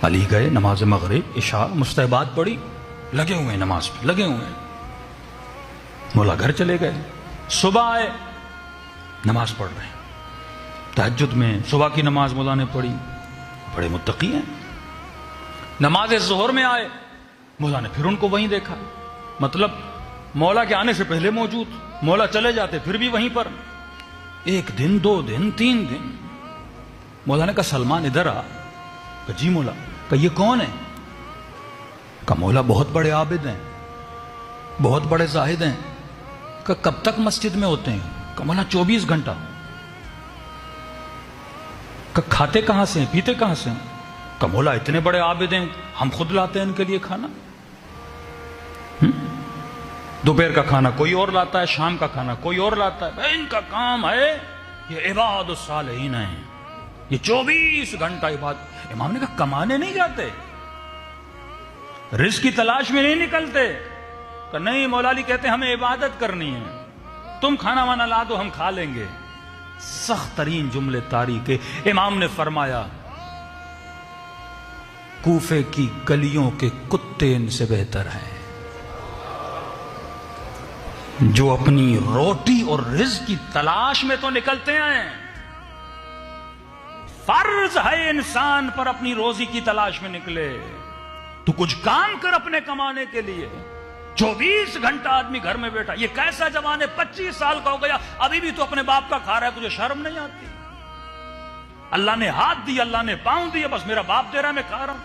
अली गए, नमाज मगरिब इशा मुस्तहबात पढ़ी, लगे हुए हैं नमाज पे, लगे हुए हैं। मौला घर चले गए, सुबह आए, नमाज पढ़ रहे हैं तहज्जुद में। सुबह की नमाज मौला ने पढ़ी, बड़े मुत्तकी हैं। नमाज ज़ोहर में आए, मौला ने फिर उनको वहीं देखा, मतलब मौला के आने से पहले मौजूद। मौला चले जाते फिर भी वहीं पर। एक दिन, 2 दिन, 3 दिन। मौला ने कहा सलमान इधर आ। कहा जी मौला। कहा ये कौन है? कहा मौला बहुत बड़े आबिद हैं, बहुत बड़े जाहिद हैं। कहा कब तक मस्जिद में होते हैं? कहा मौला 24 घंटा। कहा खाते कहां से हैं, पीते कहां से हैं? कहा मौला इतने बड़े आबिद हैं, हम खुद लाते हैं इनके लिए खाना। दोपहर का खाना कोई और लाता है, शाम का खाना कोई और लाता है। भाई इनका काम है, ये इबादुस सालिहीन है, ये 24 घंटा इबादत। इमाम ने कहा कमाने नहीं जाते, रिज़्क़ की तलाश में नहीं निकलते? कहा नहीं मौला अली कहते हमें इबादत करनी है, तुम खाना वाना ला दो हम खा लेंगे। सख्त तरीन जुमले तारी के। इमाम ने फरमाया कूफे की गलियों के कुत्ते इनसे बेहतर हैं, जो अपनी रोटी और रिज़्क़ की तलाश में तो निकलते हैं। फर्ज है इंसान पर अपनी रोजी की तलाश में निकले। तू कुछ काम कर अपने कमाने के लिए। 24 घंटा आदमी घर में बैठा। ये कैसा जवान है, 25 साल का हो गया, अभी भी तू अपने बाप का खा रहा है, तुझे शर्म नहीं आती? अल्लाह ने हाथ दिया, अल्लाह ने पांव दिया, बस मेरा बाप दे रहा है मैं खा रहा हूं।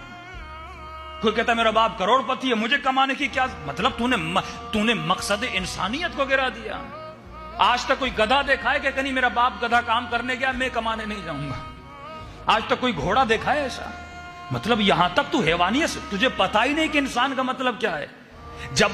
कोई कहता मेरा बाप करोड़पति है, मुझे कमाने की क्या मतलब? तूने मकसद इंसानियत को गिरा दिया। आज तक कोई गधा देखा है कि कहीं मेरा बाप गधा काम करने गया, मैं कमाने नहीं जाऊंगा? आज तक कोई घोड़ा देखा है ऐसा? मतलब यहां तक तू हैवानियत, तुझे पता ही नहीं कि इंसान का मतलब क्या है। जब